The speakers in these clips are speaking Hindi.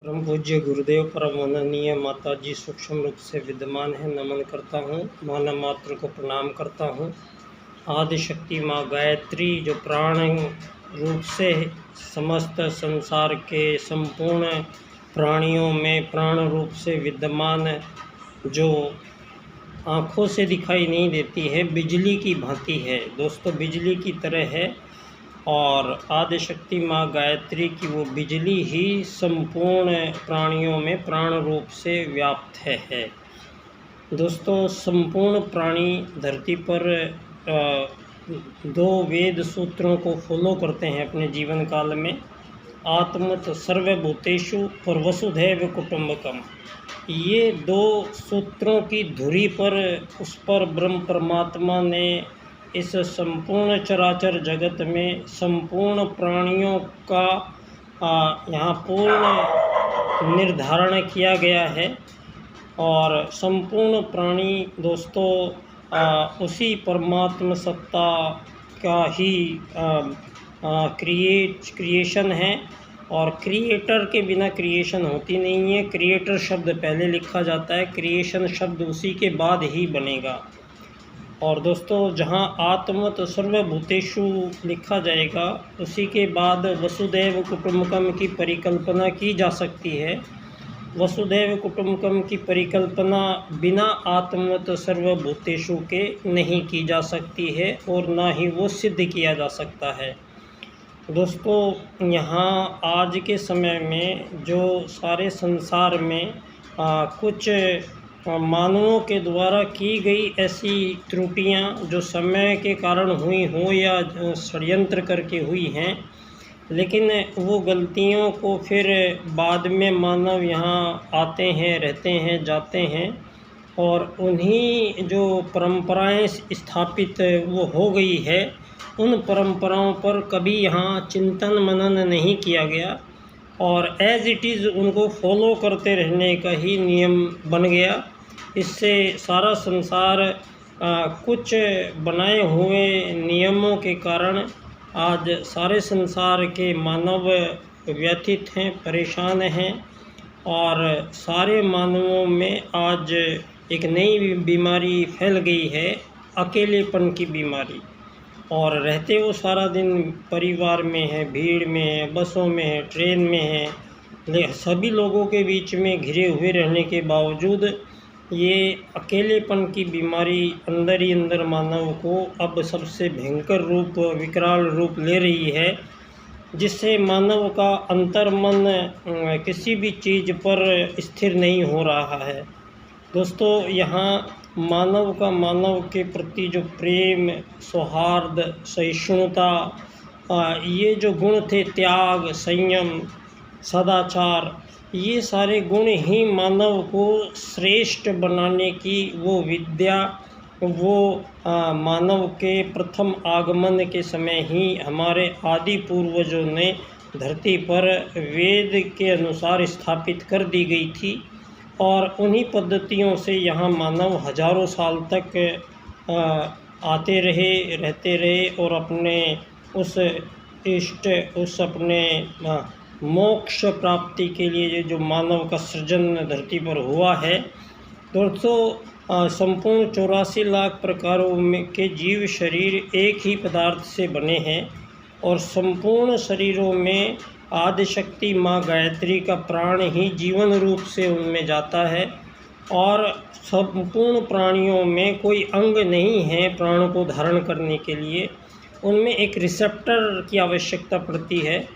परम पूज्य गुरुदेव परम वंदनीय माता जी सूक्ष्म रूप से विद्यमान है। नमन करता हूँ, मानव मात्र को प्रणाम करता हूँ। आदि शक्ति माँ गायत्री जो प्राण रूप से समस्त संसार के संपूर्ण प्राणियों में प्राण रूप से विद्यमान, जो आँखों से दिखाई नहीं देती है, बिजली की भांति है दोस्तों, बिजली की तरह है। और आदि शक्ति माँ गायत्री की वो बिजली ही संपूर्ण प्राणियों में प्राण रूप से व्याप्त है। दोस्तों, संपूर्ण प्राणी धरती पर दो वेद सूत्रों को फॉलो करते हैं अपने जीवन काल में। आत्मत सर्वभूतेषु और वसुधैव कुटुंबकम। ये दो सूत्रों की धुरी पर उस पर ब्रह्म परमात्मा ने इस संपूर्ण चराचर जगत में संपूर्ण प्राणियों का यहाँ पूर्ण निर्धारण किया गया है। और संपूर्ण प्राणी दोस्तों उसी परमात्मा सत्ता का ही क्रिएशन है। और क्रिएटर के बिना क्रिएशन होती नहीं है। क्रिएटर शब्द पहले लिखा जाता है, क्रिएशन शब्द उसी के बाद ही बनेगा। और दोस्तों, जहाँ आत्मत सर्वभूतेषु लिखा जाएगा, उसी के बाद वसुधैव कुटुंबकम की परिकल्पना की जा सकती है। वसुधैव कुटुंबकम की परिकल्पना बिना आत्मत सर्वभूतेषु के नहीं की जा सकती है और ना ही वो सिद्ध किया जा सकता है। दोस्तों, यहाँ आज के समय में जो सारे संसार में कुछ मानवों के द्वारा की गई ऐसी त्रुटियां जो समय के कारण हुई हों या षड्यंत्र करके हुई हैं, लेकिन वो गलतियों को फिर बाद में मानव यहाँ आते हैं, रहते हैं, जाते हैं और उन्हीं जो परंपराएं स्थापित वो हो गई है, उन परंपराओं पर कभी यहाँ चिंतन मनन नहीं किया गया और एज इट इज़ उनको फॉलो करते रहने का ही नियम बन गया। इससे सारा संसार कुछ बनाए हुए नियमों के कारण आज सारे संसार के मानव व्यथित हैं, परेशान हैं। और सारे मानवों में आज एक नई बीमारी फैल गई है, अकेलेपन की बीमारी। और रहते वो सारा दिन परिवार में है, भीड़ में है, बसों में है, ट्रेन में है, सभी लोगों के बीच में घिरे हुए रहने के बावजूद ये अकेलेपन की बीमारी अंदर ही अंदर मानव को अब सबसे भयंकर रूप, विकराल रूप ले रही है, जिससे मानव का अंतर्मन किसी भी चीज़ पर स्थिर नहीं हो रहा है। दोस्तों, यहाँ मानव का मानव के प्रति जो प्रेम, सौहार्द, सहिष्णुता, ये जो गुण थे, त्याग, संयम, सदाचार, ये सारे गुण ही मानव को श्रेष्ठ बनाने की वो विद्या, वो मानव के प्रथम आगमन के समय ही हमारे आदि पूर्वजों ने धरती पर वेद के अनुसार स्थापित कर दी गई थी। और उन्हीं पद्धतियों से यहाँ मानव हजारों साल तक आते रहे, रहते रहे और अपने उस अपने मोक्ष प्राप्ति के लिए जो मानव का सृजन धरती पर हुआ है। दोस्तों, संपूर्ण 84 लाख प्रकारों में के जीव शरीर एक ही पदार्थ से बने हैं और संपूर्ण शरीरों में आदि शक्ति माँ गायत्री का प्राण ही जीवन रूप से उनमें जाता है। और संपूर्ण प्राणियों में कोई अंग नहीं है प्राण को धारण करने के लिए, उनमें एक रिसेप्टर की आवश्यकता पड़ती है।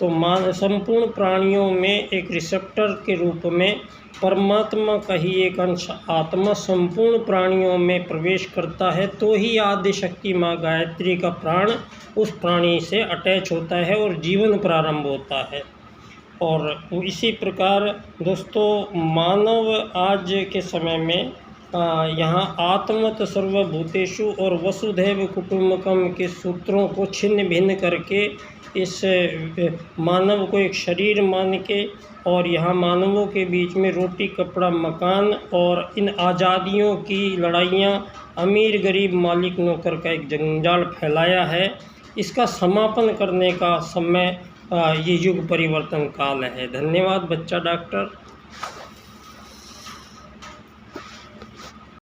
तो संपूर्ण प्राणियों में एक रिसेप्टर के रूप में परमात्मा का ही एक अंश आत्मा संपूर्ण प्राणियों में प्रवेश करता है, तो ही आदि शक्ति माँ गायत्री का प्राण उस प्राणी से अटैच होता है और जीवन प्रारंभ होता है। और इसी प्रकार दोस्तों, मानव आज के समय में यहाँ आत्मत सर्वभूतेषु और वसुधैव कुटुंबकम के सूत्रों को छिन्न भिन्न करके इस मानव को एक शरीर मान के और यहाँ मानवों के बीच में रोटी, कपड़ा, मकान और इन आज़ादियों की लड़ाइयाँ, अमीर गरीब, मालिक नौकर का एक जंजाल फैलाया है। इसका समापन करने का समय ये युग परिवर्तन काल है। धन्यवाद बच्चा डॉक्टर।